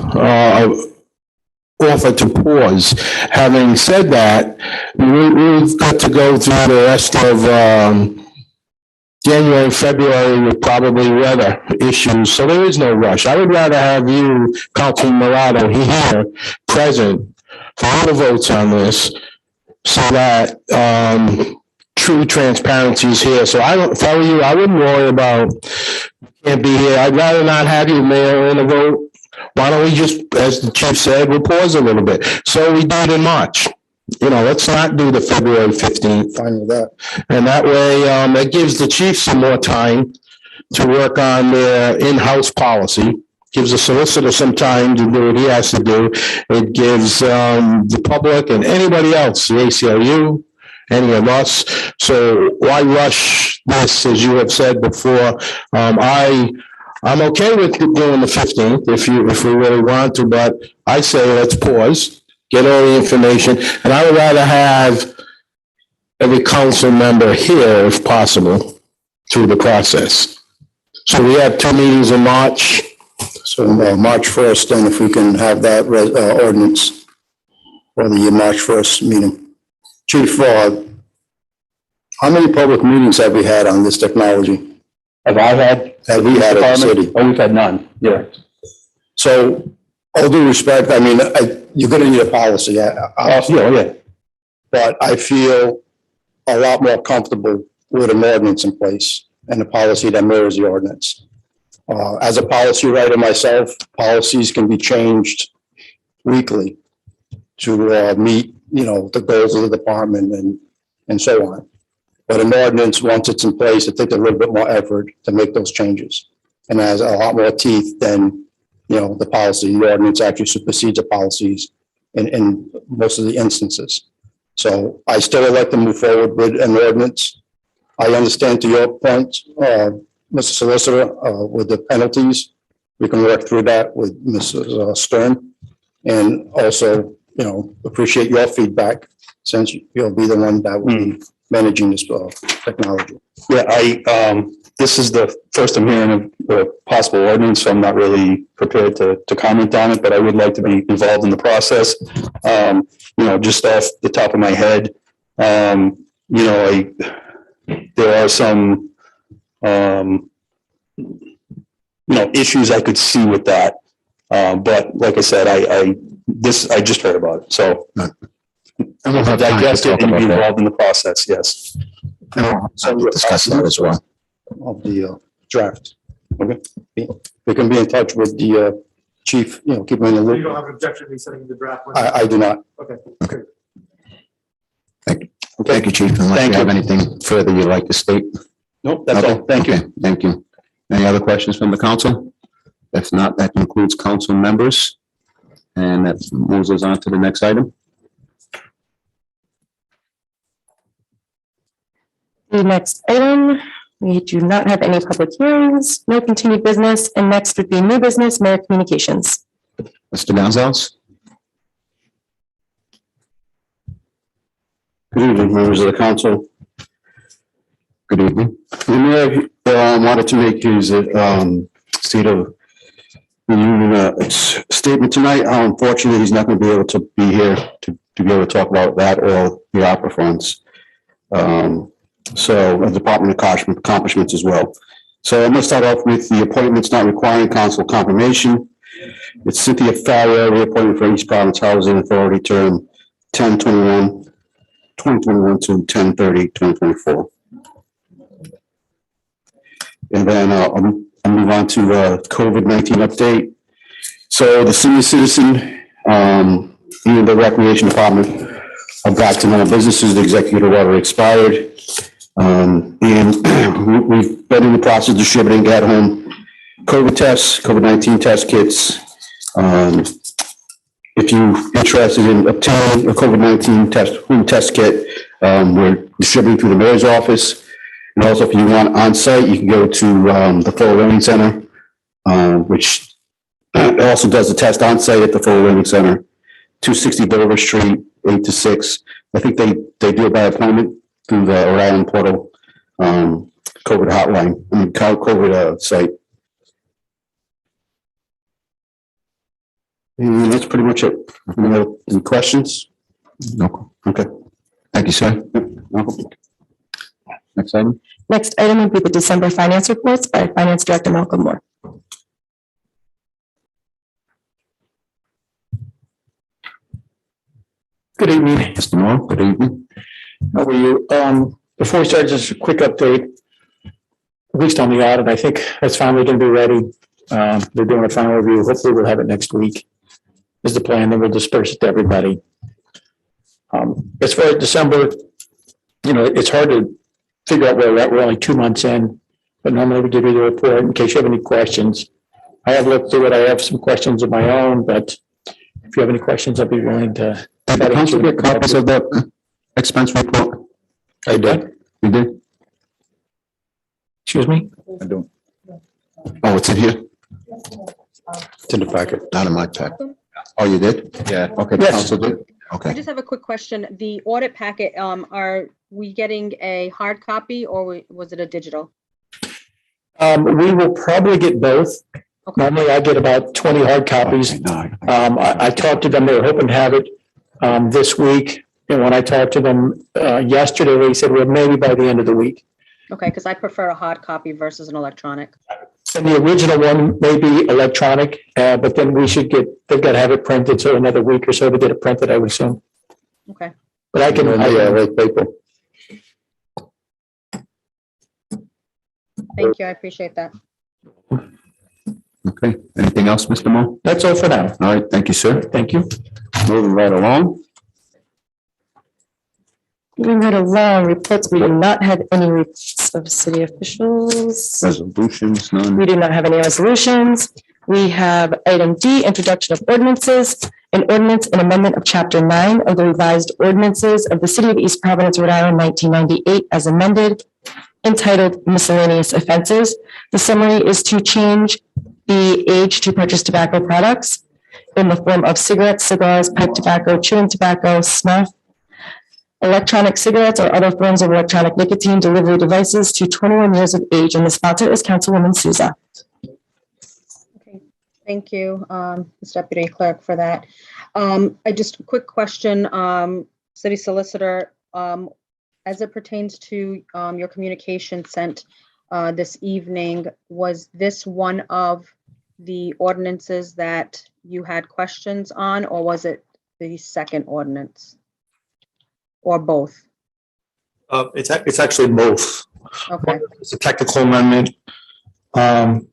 offer to pause. Having said that, we've got to go through the rest of January, February with probably weather issues, so there is no rush. I would rather have you, Councilman Morado, here present for all the votes on this, so that true transparency is here. So if I were you, I wouldn't worry about can't be here. I'd rather not have you, Mayor, in a vote. Why don't we just, as the chief said, we'll pause a little bit. So we do it in March. Let's not do the February 15th. Fine with that. And that way, it gives the chief some more time to work on their in-house policy. Gives the solicitor some time to do what he has to do. It gives the public and anybody else, the ACLU, any of us. So why rush this, as you have said before? I'm okay with doing the 15th if we really want to, but I say let's pause, get all the information, and I would rather have every council member here if possible through the process. So we have 2 meetings in March. So March 1st, then if we can have that ordinance for the March 1st meeting. Chief, how many public meetings have we had on this technology? Have I had? Have we had at the city? Oh, we've had none, yeah. So, all due respect, you're gonna need a policy. Yeah. But I feel a lot more comfortable with an ordinance in place and a policy that mirrors the ordinance. As a policy writer myself, policies can be changed weekly to meet, the goals of the department and so on. But an ordinance, once it's in place, it takes a little bit more effort to make those changes. And has a lot more teeth than, the policy. The ordinance actually supersedes the policies in most of the instances. So I still would like to move forward with an ordinance. I understand to your point, Mr. Solicitor, with the penalties. We can work through that with Mrs. Stern. And also, appreciate your feedback, since you'll be the one that will be managing this technology. Yeah, this is the first I'm hearing of a possible ordinance, so I'm not really prepared to comment on it, but I would like to be involved in the process. Just off the top of my head, there are some, issues I could see with that. But like I said, I just heard about it, so. And we'll have time to digest it talk and about be that. involved in the process, yes. So we'll discuss that as well. Of the draft. Okay. We can be in touch with the chief, keep him in the loop. You don't have an objection to me sending the draft? I do not. Okay. Thank you, Chief. Unless you have anything further you'd like to state? Nope, that's all. Thank you. Okay, thank you. Any other questions from the council? If not, that concludes council members. And that moves us on to the next item. The next item, we do not have any public hearings, no continued business, and next would be new business, mayor communications. Mr. Gonzalez? Good evening, members of the council. Good evening. The mayor wanted to make his state of the union statement tonight. Unfortunately, he's not going to be able to be here to to be able to talk about that or the opera funds. So a department accomplishments as well. So I'm going to start off with the appointments not requiring council confirmation. It's Cynthia Farrow, reappointment for East Providence Housing Authority, term 10/21/2021 to 10/30/2024. And then I'll move on to COVID-19 update. So the senior citizen, and the recreation department are back to normal businesses. The executive order expired. And we've been in the process of distributing at-home COVID tests, COVID-19 test kits. If you're interested in obtaining a COVID-19 home test kit, we're distributing through the mayor's office. And also, if you want on-site, you can go to the Fuller Learning Center, which also does the test on-site at the Fuller Learning Center, 260 Dover Street, 8 to 6. I think they do it by appointment through the Rhode Island portal, COVID hotline, COVID site. And that's pretty much it. Any questions? No. Okay. Thank you, sir. No. Next item. Next item would be the December finance reports by Finance Director Malcolm Moore. Good evening. Mr. Moore, good evening. How are you? Before we start, just a quick update. At least on the audit, I think it's finally going to be ready. They're doing a final review. Hopefully we'll have it next week is the plan. Then we'll disperse it to everybody. As far as December, it's hard to figure out where we're at. We're only 2 months in, but normally we give you the report in case you have any questions. I have looked through it. I have some questions of my own, but if you have any questions, I'll be willing to. Did the council get copies of the expense report? I did. You did? Excuse me? I don't. Oh, it's in here? It's in the packet, not in my packet. Oh, you did? Yeah. Okay, the Yes. council did? I Okay. just have a quick question. The audit packet, are we getting a hard copy or was it a digital? We will probably get both. Okay. Normally I get about 20 hard copies. Okay, no, I talked to them, they were hoping to have it this week. And when I talked to them yesterday, they said, well, maybe by the end of the week. Okay, because I prefer a hard copy versus an electronic. And the original one may be electronic, but then they've got to have it printed. So another week or so to get it printed, I would assume. Okay. But I can. like paper. Thank you. I appreciate that. Okay, anything else, Mr. Moore? That's all for now. All right, thank you, sir. Thank you. Moving right along. Moving right along, reports, we do not have any reports of city officials. Resolutions, none. We do not have any resolutions. We have item D, introduction of ordinances. An ordinance and amendment of chapter 9 of the revised ordinances of the city of East Providence, Rhode Island, 1998, as amended, entitled miscellaneous offenses. The summary is to change the age to purchase tobacco products in the form of cigarettes, cigars, pipe tobacco, chewing tobacco, snuff, electronic cigarettes, or other forms of electronic nicotine delivery devices to 21 years of age. And the sponsor is Councilwoman Souza. Okay, thank you, Ms. Deputy Clerk, for that. I just a quick question, City Solicitor, as it pertains to your communication sent this evening, was this one of the ordinances that you had questions on, or was it the second ordinance? Or both? It's actually both. Okay. It's a technical amendment. And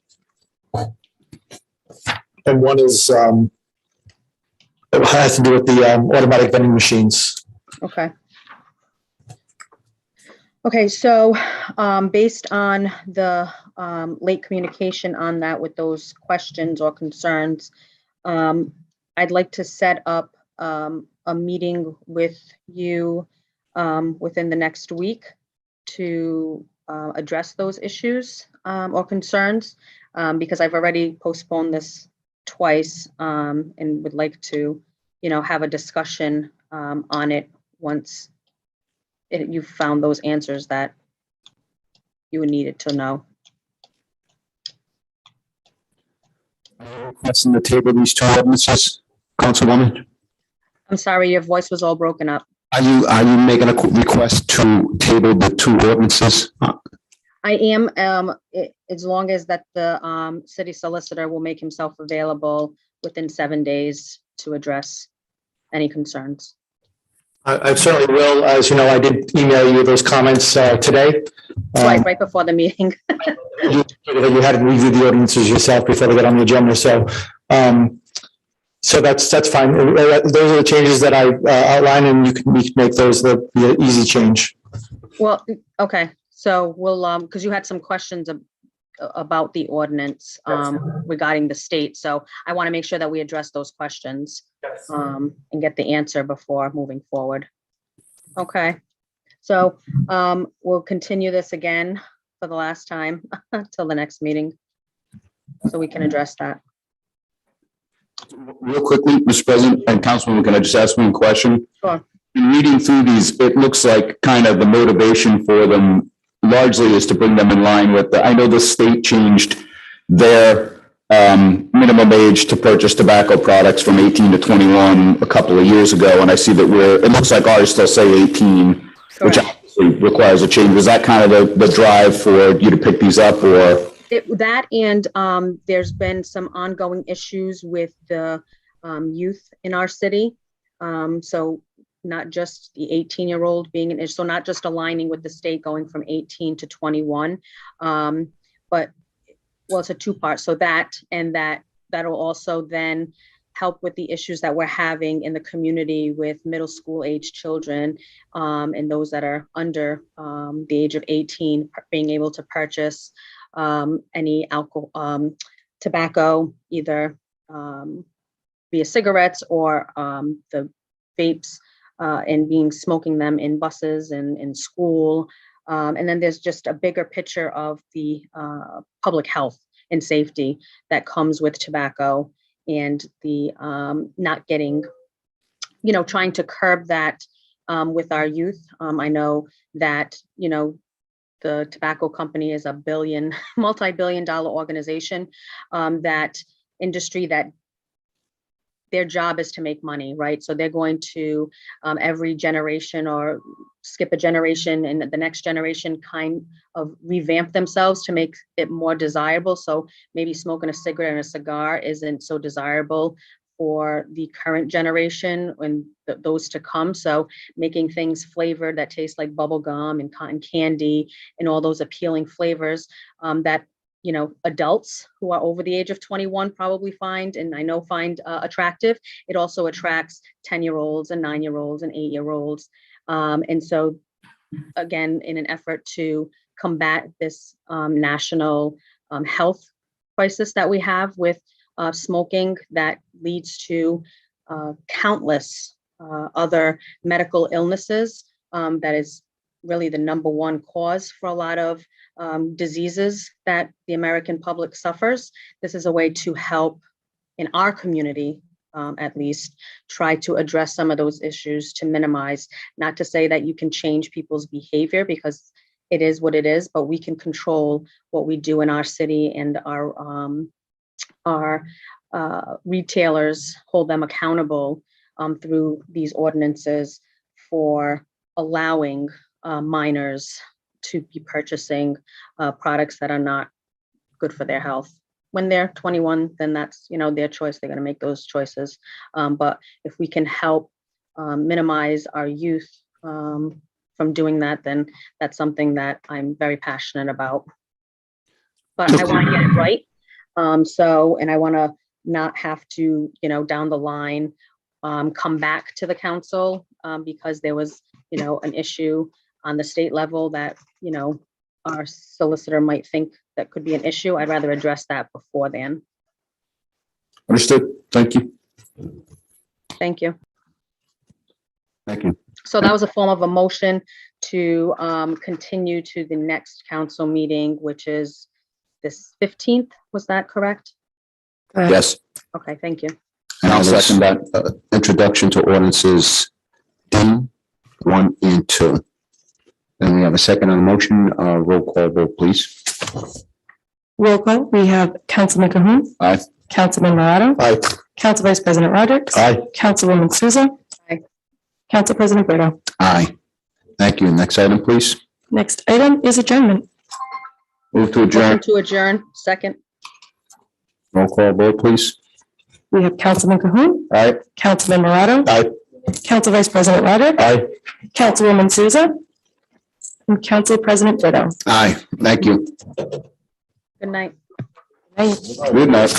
one is, it has to do with the automatic vending machines. Okay. Okay, so based on the late communication on that with those questions or concerns, I'd like to set up a meeting with you within the next week to address those issues or concerns, because I've already postponed this twice and would like to, have a discussion on it once you've found those answers that you would need it to know. Requesting the table these two ordinances, Councilwoman. I'm sorry, your voice was all broken up. Are you making a request to table the two ordinances? I am, as long as that the city solicitor will make himself available within 7 days to address any concerns. I certainly will. As you know, I did email you those comments today. Right before the meeting. You had to review the ordinances yourself before they got on the agenda, so that's fine. Those are the changes that I outlined, and you can make those the easy change. Well, okay, so we'll, because you had some questions about the ordinance regarding the state, so I want to make sure that we address those questions and get the answer before moving forward. Okay, so we'll continue this again for the last time till the next meeting, so we can address that. Real quickly, Mr. President and Councilwoman, can I just ask one question? Sure. In reading through these, it looks like kind of the motivation for them largely is to bring them in line with I know the state changed their minimum age to purchase tobacco products from 18 to 21 a couple of years ago. And I see that it looks like ours still say 18, which obviously requires a change. Was that kind of the drive for you to pick these up, or? That and there's been some ongoing issues with the youth in our city. So not just the 18-year-old being an issue, so not just aligning with the state going from 18 to 21, but well, it's a two-part. So that'll also then help with the issues that we're having in the community with middle school age children and those that are under the age of 18 being able to purchase any alcohol, tobacco, either via cigarettes or the vapes, and smoking them in buses and in school. And then there's just a bigger picture of the public health and safety that comes with tobacco and the not getting, trying to curb that with our youth. I know that, the tobacco company is a multi-billion-dollar organization, that industry that their job is to make money, right? So they're going to every generation or skip a generation and the next generation kind of revamp themselves to make it more desirable. So maybe smoking a cigarette and a cigar isn't so desirable for the current generation and those to come. So making things flavored that taste like bubble gum and cotton candy and all those appealing flavors that adults who are over the age of 21 probably find attractive. It also attracts 10-year-olds and 9-year-olds and 8-year-olds. And so again, in an effort to combat this national health crisis that we have with smoking that leads to countless other medical illnesses, that is really the number one cause for a lot of diseases that the American public suffers. This is a way to help in our community, at least, try to address some of those issues to minimize, not to say that you can change people's behavior because it is what it is, but we can control what we do in our city, and our retailers hold them accountable through these ordinances for allowing minors to be purchasing products that are not good for their health. When they're 21, then that's their choice. They're going to make those choices. But if we can help minimize our youth from doing that, then that's something that I'm very passionate about. But I want to get it right. And I want to not have to, down the line, come back to the council because there was, an issue on the state level that, our solicitor might think that could be an issue. I'd rather address that before then. Understood. Thank you. Thank you. Thank you. So that was a form of a motion to continue to the next council meeting, which is this 15th. Was that correct? Yes. Okay, thank you. And I'll second that. Introduction to ordinances D 1 and 2. And we have a second on the motion. Roll call vote, please. Roll call. We have Councilman Cahoon. Aye. Councilman Morado. Aye. Council Vice President Rodrick. Aye. Councilwoman Souza. Council President Brito. Aye. Thank you. Next item, please. Next item is adjournment. Move to Motion adjourn. to adjourn, second. Roll call vote, please. We have Councilman Cahoon. Aye. Councilman Morato. Aye. Council Vice President Rodrick. Aye. Councilwoman Souza. And Council President Brito. Aye. Thank you. Good night. Night. Good night.